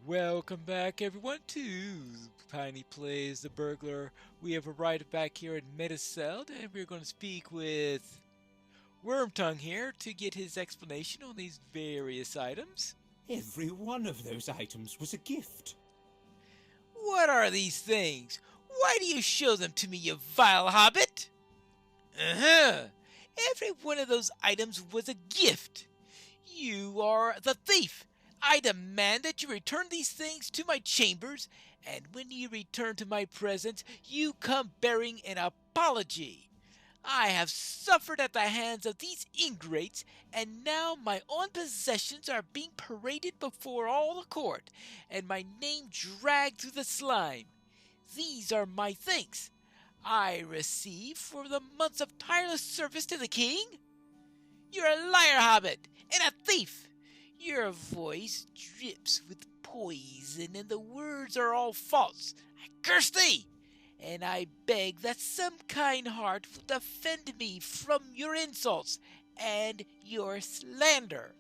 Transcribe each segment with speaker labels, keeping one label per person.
Speaker 1: Welcome back, everyone, to Tiny Plays the Burglar. We have arrived back here at Metaceld, and we're going to speak with Wormtongue here to get his explanation on these various items.
Speaker 2: Every one of those items was a gift.
Speaker 1: What are these things? Why do you show them to me, you vile hobbit? Uh-huh. Every one of those items was a gift. You are the thief. I demand that you return these things to my chambers, and when you return to my presence, you come bearing an apology. I have suffered at the hands of these ingrates, and now my own possessions are being paraded before all the court, and my name dragged through the slime. These are my thanks I receive for the months of tireless service to the king. You're a liar, hobbit, and a thief. Your voice drips with poison, and the words are all false. I curse thee, and I beg that some kind heart will defend me from your insults and your slander.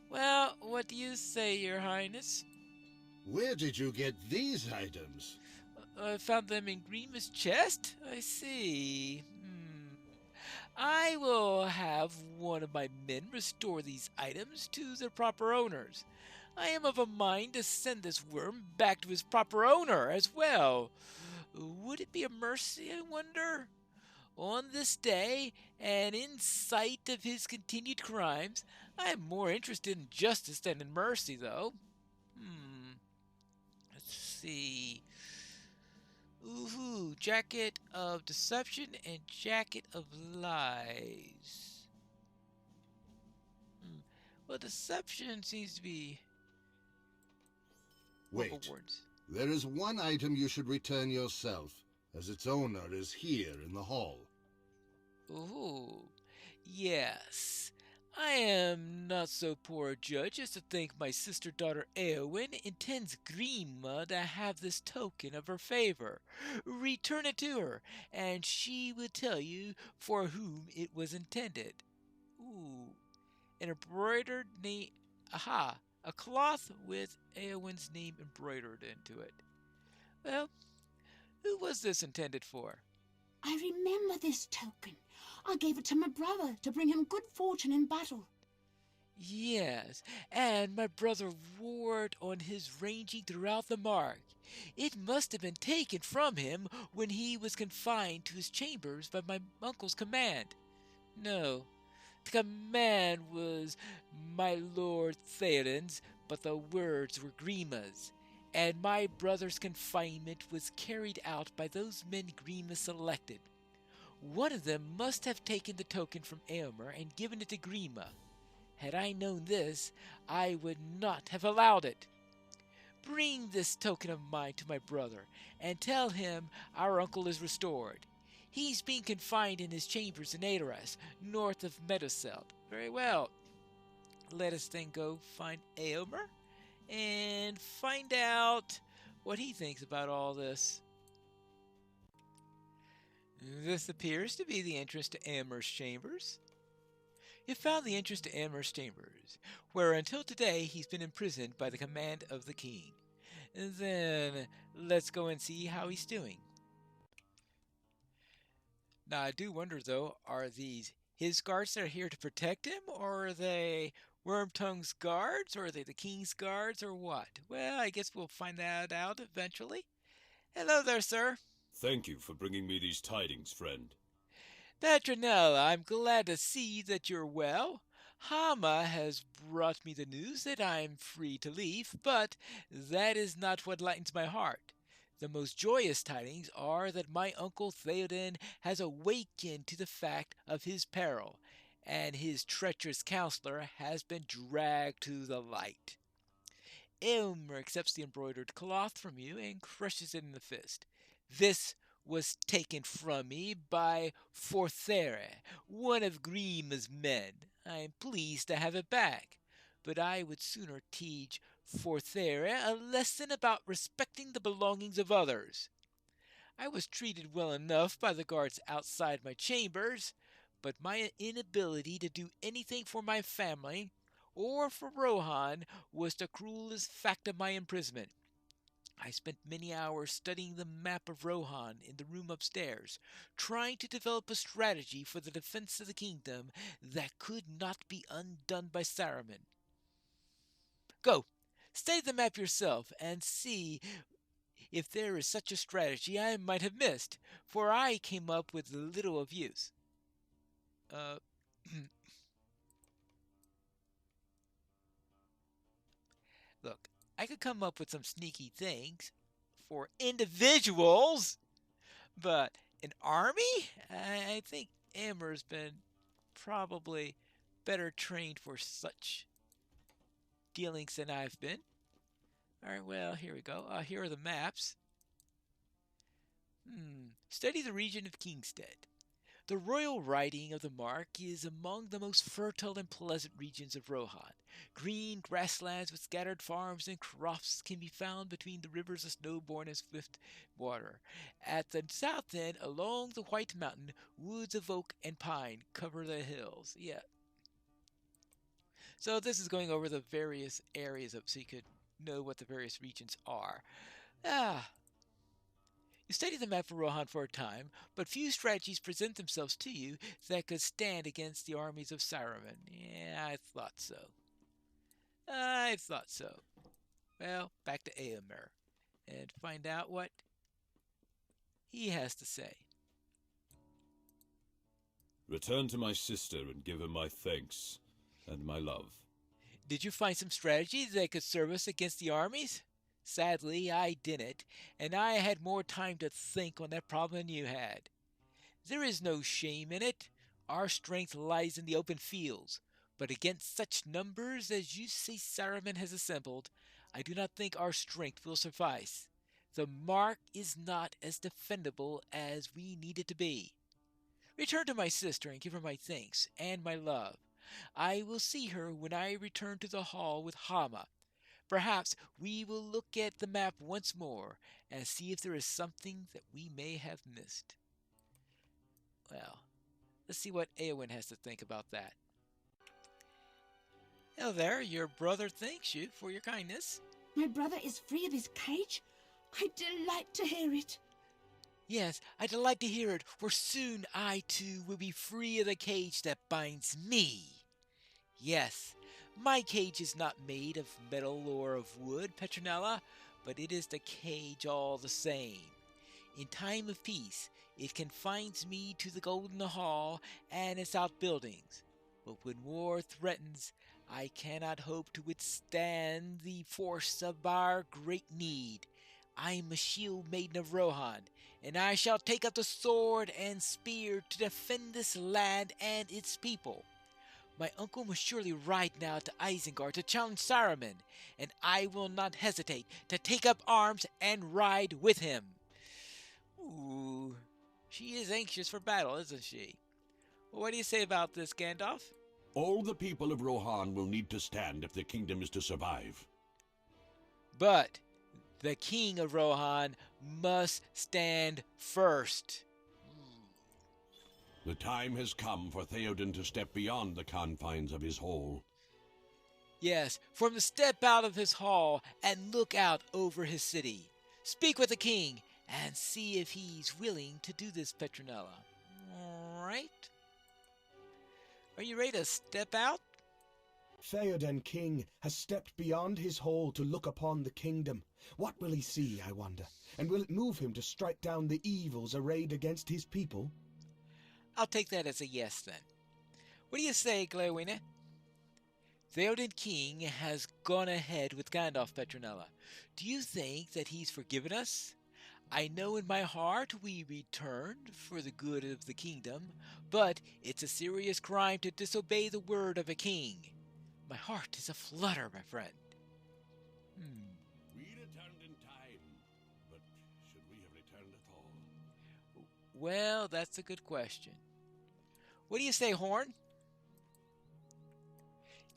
Speaker 1: Well, what do you say, your highness?
Speaker 3: Where did you get these items?
Speaker 1: I found them in Grima's chest? I see. I will have one of my men restore these items to their proper owners. I am of a mind to send this worm back to his proper owner as well. Would it be a mercy, I wonder? On this day, and in sight of his continued crimes, I am more interested in justice than in mercy, though. Let's see. Ooh, Jacket of Deception and Jacket of Lies. Well, Deception seems to be...
Speaker 3: Wait, there is one item you should return yourself, as its owner is here in the hall.
Speaker 1: Ooh, yes. I am not so poor a judge as to think my sister-daughter Eowyn intends Grima to have this token of her favor. Return it to her, and she will tell you for whom it was intended. Ooh, an embroidered name. Aha, a cloth with Eowyn's name embroidered into it. Well, who was this intended for?
Speaker 4: I remember this token. I gave it to my brother to bring him good fortune in battle.
Speaker 1: Yes, and my brother wore it on his ranging throughout the mark. It must have been taken from him when he was confined to his chambers by my uncle's command. No, the command was my lord Theoden's, but the words were Grima's, and my brother's confinement was carried out by those men Grima selected. One of them must have taken the token from Eomer and given it to Grima. Had I known this, I would not have allowed it. Bring this token of mine to my brother, and tell him our uncle is restored. He's being confined in his chambers in Adoras, north of Metaceld. Very well. Let us then go find Eomer and find out what he thinks about all this. This appears to be the entrance to Eomer's chambers. You found the entrance to Eomer's chambers, where until today he's been imprisoned by the command of the king. Then let's go and see how he's doing. Now I do wonder though, are these his guards that are here to protect him, or are they Wormtongue's guards, or are they the king's guards, or what? Well, I guess we'll find that out eventually. Hello there, sir.
Speaker 5: Thank you for bringing me these tidings, friend.
Speaker 1: Petronella, I'm glad to see that you're well. Hama has brought me the news that I'm free to leave, but that is not what lightens my heart. The most joyous tidings are that my uncle Theoden has awakened to the fact of his peril, and his treacherous counselor has been dragged to the light. Elmer accepts the embroidered cloth from you and crushes it in the fist. This was taken from me by Forthere, one of Grima's men. I am pleased to have it back, but I would sooner teach Forthere a lesson about respecting the belongings of others. I was treated well enough by the guards outside my chambers, but my inability to do anything for my family or for Rohan was the cruelest fact of my imprisonment. I spent many hours studying the map of Rohan in the room upstairs, trying to develop a strategy for the defense of the kingdom that could not be undone by Saruman. Go, study the map yourself and see if there is such a strategy I might have missed, for I came up with little of use. Look, I could come up with some sneaky things for individuals, but an army? I think Amber's been probably better trained for such dealings than I've been. Alright, well, here we go. Here are the maps. Study the region of Kingstead. The royal riding of the Mark is among the most fertile and pleasant regions of Rohan. Green grasslands with scattered farms and crops can be found between the rivers of Snowborn and Swift Water. At the south end, along the White Mountain, woods of oak and pine cover the hills. Yeah. So this is going over the various areas so you could know what the various regions are. You study the map of Rohan for a time, but few strategies present themselves to you that could stand against the armies of Saruman. Yeah, I thought so. Well, back to Eomer and find out what he has to say.
Speaker 5: Return to my sister and give her my thanks and my love.
Speaker 1: Did you find some strategies that could serve us against the armies? Sadly, I didn't, and I had more time to think on that problem than you had. There is no shame in it. Our strength lies in the open fields, but against such numbers as you see Saruman has assembled, I do not think our strength will suffice. The Mark is not as defendable as we need it to be. Return to my sister and give her my thanks and my love. I will see her when I return to the hall with Hama. Perhaps we will look at the map once more and see if there is something that we may have missed. Well, let's see what Eowyn has to think about that. Hello there, your brother thanks you for your kindness.
Speaker 4: My brother is free of his cage? I delight to hear it.
Speaker 1: Yes, I delight to hear it, for soon I too will be free of the cage that binds me. Yes, my cage is not made of metal or of wood, Petronella, but it is the cage all the same. In time of peace, it confines me to the Golden Hall and its outbuildings. But when war threatens, I cannot hope to withstand the force of our great need. I am a shield maiden of Rohan, and I shall take up the sword and spear to defend this land and its people. My uncle must surely ride now to Isengard to challenge Saruman, and I will not hesitate to take up arms and ride with him. Ooh, she is anxious for battle, isn't she? Well, what do you say about this, Gandalf?
Speaker 6: All the people of Rohan will need to stand if the kingdom is to survive.
Speaker 1: But the king of Rohan must stand first.
Speaker 6: The time has come for Theoden to step beyond the confines of his hall.
Speaker 1: Yes, for him to step out of his hall and look out over his city. Speak with the king and see if he's willing to do this, Petronella. All right? Are you ready to step out?
Speaker 7: Theoden King has stepped beyond his hall to look upon the kingdom. What will he see, I wonder? And will it move him to strike down the evils arrayed against his people?
Speaker 1: I'll take that as a yes, then. What do you say, Glewina? Theoden King has gone ahead with Gandalf, Petronella. Do you think that he's forgiven us? I know in my heart we returned for the good of the kingdom, but it's a serious crime to disobey the word of a king. My heart is aflutter, my friend.
Speaker 6: We returned in time, but should we have returned at all?
Speaker 1: Well, that's a good question. What do you say, Horn?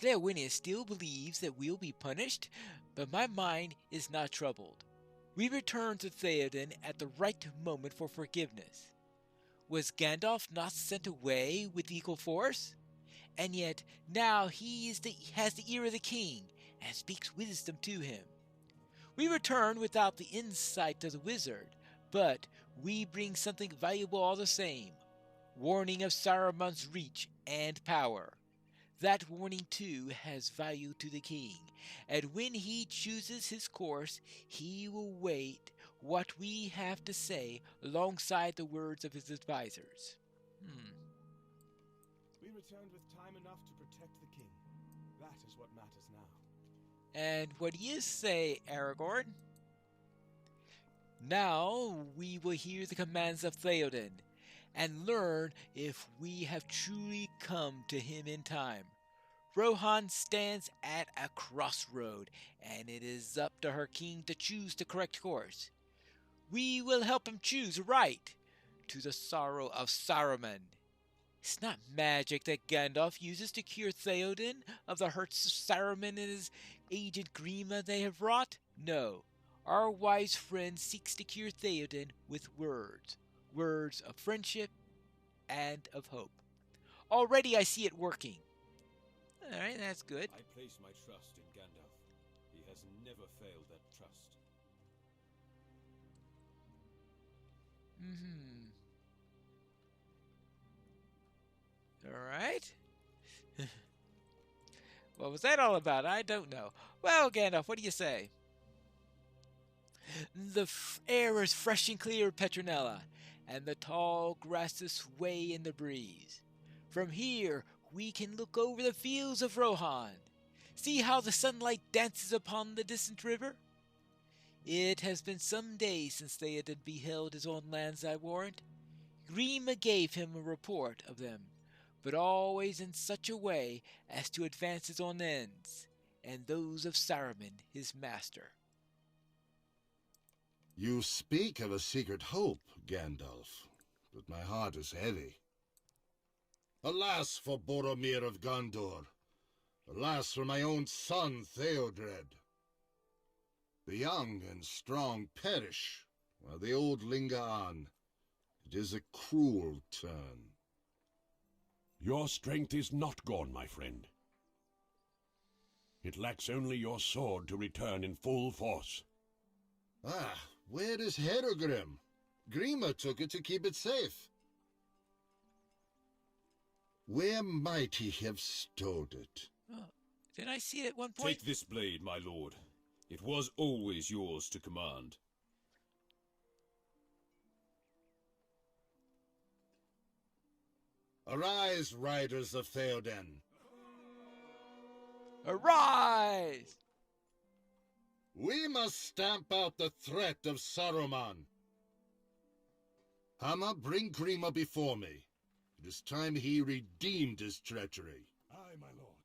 Speaker 1: Glewina still believes that we'll be punished, but my mind is not troubled. We return to Theoden at the right moment for forgiveness. Was Gandalf not sent away with equal force? And yet now has the ear of the king, and speaks wisdom to him. We return without the insight of the wizard, but we bring something valuable all the same. Warning of Saruman's reach and power. That warning too has value to the king, and when he chooses his course, he will wait what we have to say alongside the words of his advisors.
Speaker 7: We returned with time enough to protect the king. That is what matters now.
Speaker 1: And what do you say, Aragorn? Now we will hear the commands of Theoden, and learn if we have truly come to him in time. Rohan stands at a crossroad, and it is up to her king to choose the correct course. We will help him choose right, to the sorrow of Saruman. It's not magic that Gandalf uses to cure Theoden of the hurts Saruman and his agent Grima they have wrought. No, our wise friend seeks to cure Theoden with words. Words of friendship and of hope. Already I see it working. Alright, that's good.
Speaker 5: I place my trust in Gandalf. He has never failed that trust.
Speaker 1: Alright. What was that all about? I don't know. Well, Gandalf, what do you say? The air is fresh and clear at Petronella, and the tall grasses sway in the breeze. From here, we can look over the fields of Rohan. See how the sunlight dances upon the distant river? It has been some days since they had beheld his own lands, I warrant. Grima gave him a report of them, but always in such a way as to advance his own ends, and those of Saruman, his master.
Speaker 3: You speak of a secret hope, Gandalf, but my heart is heavy. Alas for Boromir of Gondor! Alas for my own son, Theodred! The young and strong perish, while the old linger on. It is a cruel turn.
Speaker 6: Your strength is not gone, my friend. It lacks only your sword to return in full force.
Speaker 3: Ah, where is Herogrim? Grima took it to keep it safe. Where might he have stowed it?
Speaker 1: Oh, did I see it at one point?
Speaker 5: Take this blade, my lord. It was always yours to command.
Speaker 3: Arise, riders of Theoden.
Speaker 1: Arise!
Speaker 3: We must stamp out the threat of Saruman. Hama, bring Grima before me. It is time he redeemed his treachery.
Speaker 6: Aye, my lord.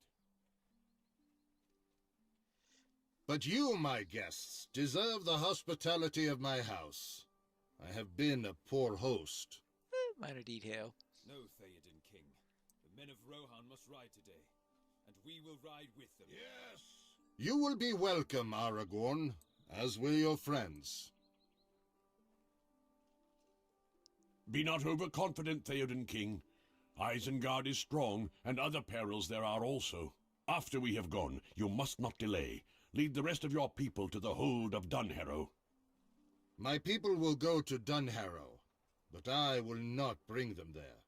Speaker 3: But you, my guests, deserve the hospitality of my house. I have been a poor host.
Speaker 1: Minor detail.
Speaker 5: No, Theoden King. The men of Rohan must ride today, and we will ride with them.
Speaker 3: Yes! You will be welcome, Aragorn, as will your friends.
Speaker 6: Be not overconfident, Theoden King. Isengard is strong, and other perils there are also. After we have gone, you must not delay. Lead the rest of your people to the hold of Dunharrow.
Speaker 3: My people will go to Dunharrow, but I will not bring them there.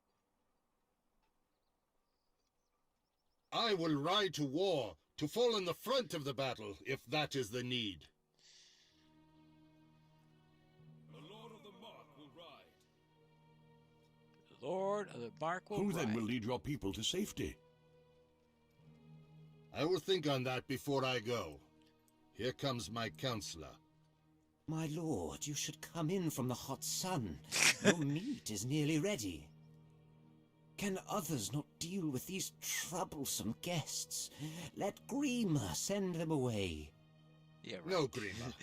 Speaker 3: I will ride to war, to fall in the front of the battle, if that is the need.
Speaker 5: The Lord of the Mark will ride.
Speaker 1: The Lord of the Mark will
Speaker 6: Who
Speaker 1: ride.
Speaker 6: then will lead your people to safety?
Speaker 3: I will think on that before I go. Here comes my counselor.
Speaker 2: My lord, you should come in from the hot sun. Your meat is nearly ready. Can others not deal with these troublesome guests? Let Grima send them away.
Speaker 1: Yeah, right.
Speaker 3: No, Grima.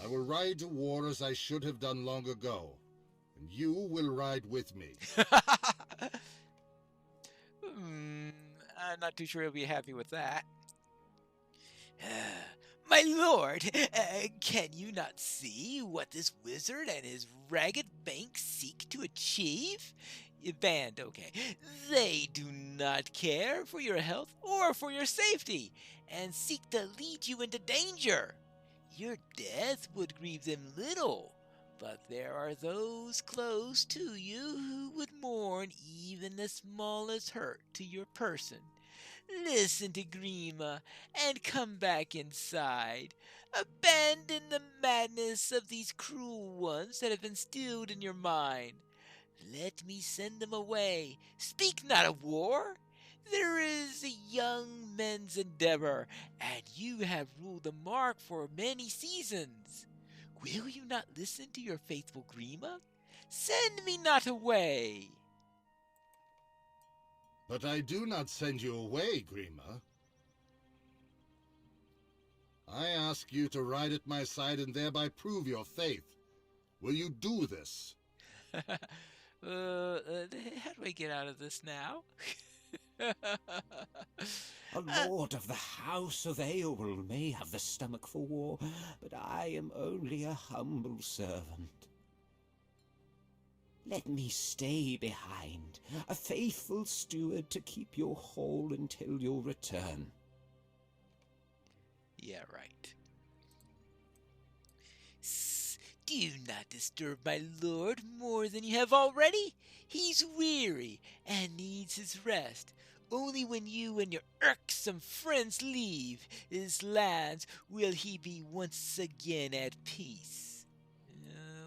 Speaker 3: I will ride to war as I should have done long ago, and you will ride with me.
Speaker 1: I'm not too sure he'll be happy with that. My lord, can you not see what this wizard and his ragged bank seek to achieve? Band, okay. They do not care for your health or for your safety, and seek to lead you into danger. Your death would grieve them little, but there are those close to you who would mourn even the smallest hurt to your person. Listen to Grima and come back inside. Abandon the madness of these cruel ones that have instilled in your mind. Let me send them away. Speak not of war. There is a young men's endeavor, and you have ruled the mark for many seasons. Will you not listen to your faithful Grima? Send me not away.
Speaker 3: But I do not send you away, Grima. I ask you to ride at my side and thereby prove your faith. Will you do this?
Speaker 1: How do I get out of this now?
Speaker 2: A lord of the House of Aeol may have the stomach for war, but I am only a humble servant. Let me stay behind, a faithful steward to keep your hall until your return.
Speaker 1: Yeah, right. Do not disturb my lord more than you have already. He's weary and needs his rest. Only when you and your irksome friends leave his lands will he be once again at peace.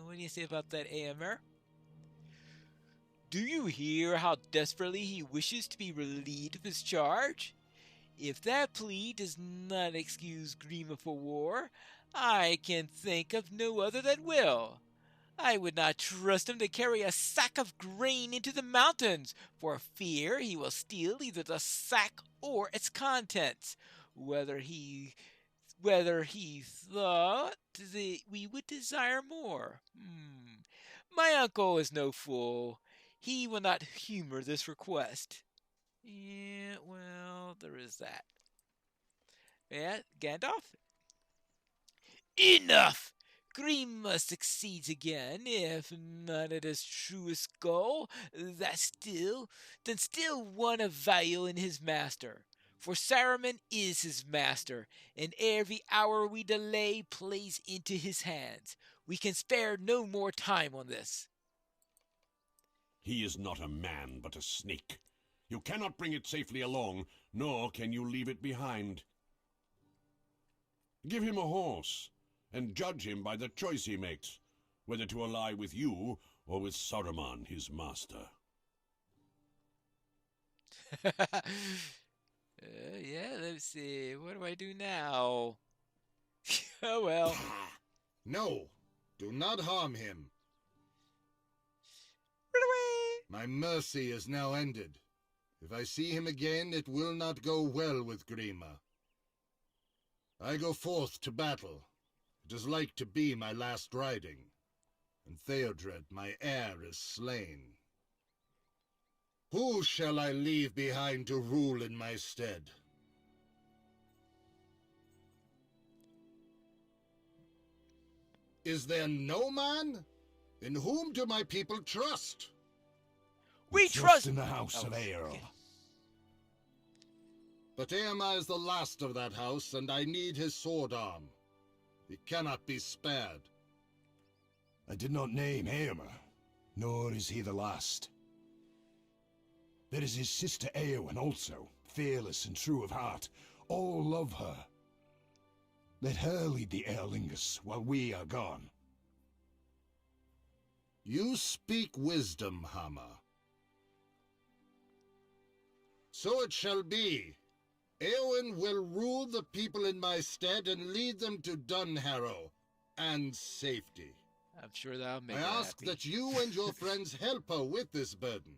Speaker 1: What do you say about that, AMR? Do you hear how desperately he wishes to be relieved of his charge? If that plea does not excuse Grima for war, I can think of no other that will. I would not trust him to carry a sack of grain into the mountains, for fear he will steal either the sack or its contents. Whether he thought that we would desire more. My uncle is no fool. He will not humor this request. Yeah, well, there is that. Yeah, Gandalf? Enough! Grima succeeds again, if not at his truest goal, then still one of value in his master. For Saruman is his master, and every hour we delay plays into his hands. We can spare no more time on this.
Speaker 6: He is not a man, but a snake. You cannot bring it safely along, nor can you leave it behind. Give him a horse, and judge him by the choice he makes, whether to ally with you or with Saruman, his master.
Speaker 1: Yeah, let's see. What do I do now? Oh, well.
Speaker 3: No, do not harm him.
Speaker 1: Run away!
Speaker 3: My mercy is now ended. If I see him again, it will not go well with Grima. I go forth to battle. It is like to be my last riding, and Theodred, my heir, is slain. Who shall I leave behind to rule in my stead? Is there no man? In whom do my people trust?
Speaker 1: We trust
Speaker 6: in the House of Aeol.
Speaker 1: Okay.
Speaker 3: But Eomer is the last of that house, and I need his sword arm. He cannot be spared.
Speaker 8: I did not name Eomer, nor is he the last. There is his sister Eowyn also, fearless and true of heart. All love her. Let her lead the Eorlingus while we are gone.
Speaker 3: You speak wisdom, Hammer. So it shall be. Eowyn will rule the people in my stead and lead them to Dunharrow and safety.
Speaker 1: I'm sure that'll make
Speaker 3: I
Speaker 1: her
Speaker 3: ask
Speaker 1: happy.
Speaker 3: that you and your friends help her with this burden.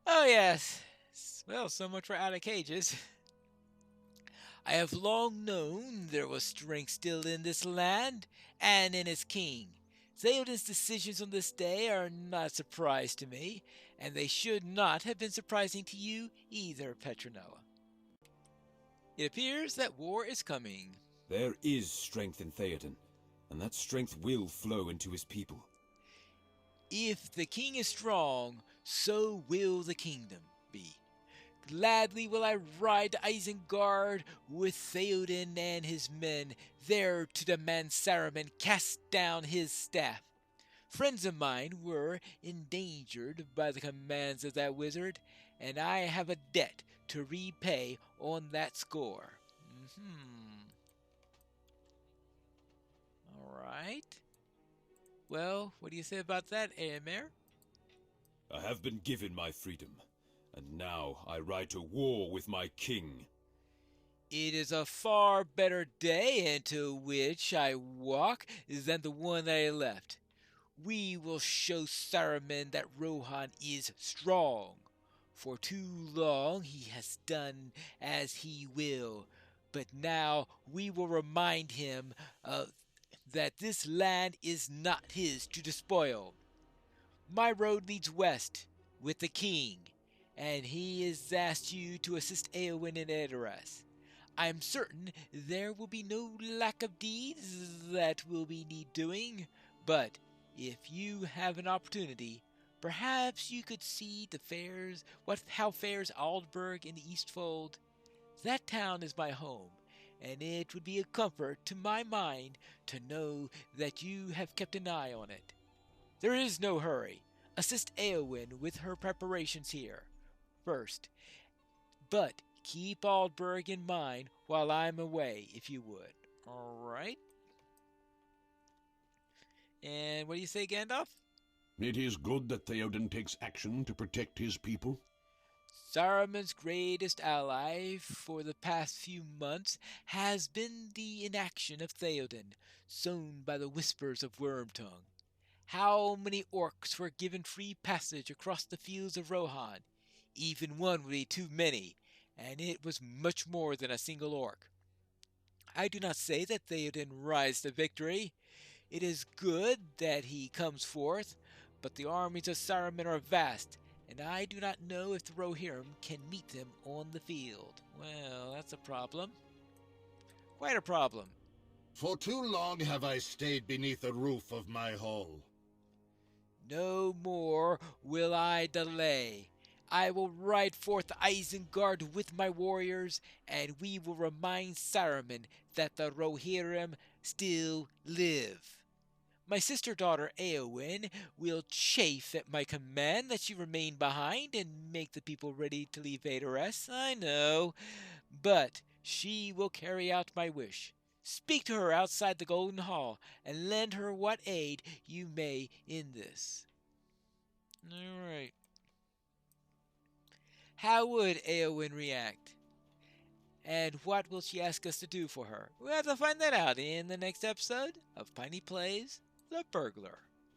Speaker 1: Oh, yes. Well, so much for out of cages. I have long known there was strength still in this land and in its king. Theoden's decisions on this day are not a surprise to me, and they should not have been surprising to you either, Petronella. It appears that war is coming.
Speaker 2: There is strength in Theoden,
Speaker 5: and that strength will flow into his people.
Speaker 1: If the king is strong, so will the kingdom be. Gladly will I ride to Isengard with Theoden and his men, there to demand Saruman cast down his staff. Friends of mine were endangered by the commands of that wizard, and I have a debt to repay on that score. Alright. Well, what do you say about that, Eomer?
Speaker 5: I have been given my freedom, and now I ride to war with my king.
Speaker 1: It is a far better day into which I walk than the one that I left. We will show Saruman that Rohan is strong. For too long he has done as he will, but now we will remind him that this land is not his to despoil. My road leads west with the king, and he has asked you to assist Eowyn and Edoras. I am certain there will be no lack of deeds that will be need doing, but if you have an opportunity, perhaps you could see the fairs, how fares Aldburg in the Eastfold. That town is my home, and it would be a comfort to my mind to know that you have kept an eye on it. There is no hurry. Assist Eowyn with her preparations here first, but keep Aldburg in mind while I'm away, if you would. All right. And what do you say, Gandalf?
Speaker 6: It is good that Theoden takes action to protect his people.
Speaker 1: Saruman's greatest ally for the past few months has been the inaction of Theoden, sown by the whispers of Wormtongue. How many orcs were given free passage across the fields of Rohan? Even one would be too many, and it was much more than a single orc. I do not say that Theoden rides to victory. It is good that he comes forth, but the armies of Saruman are vast, and I do not know if the Rohirrim can meet them on the field. Well, that's a problem. Quite a problem.
Speaker 3: For too long have I stayed beneath the roof of my hall.
Speaker 1: No more will I delay. I will ride forth to Isengard with my warriors, and we will remind Saruman that the Rohirrim still live. My sister-daughter Eowyn will chafe at my command that she remain behind and make the people ready to leave Edoras, I know, but she will carry out my wish. Speak to her outside the Golden Hall, and lend her what aid you may in this. All right. How would Eowyn react? And what will she ask us to do for her? We'll have to find that out in the next episode of Piney Plays The Burglar.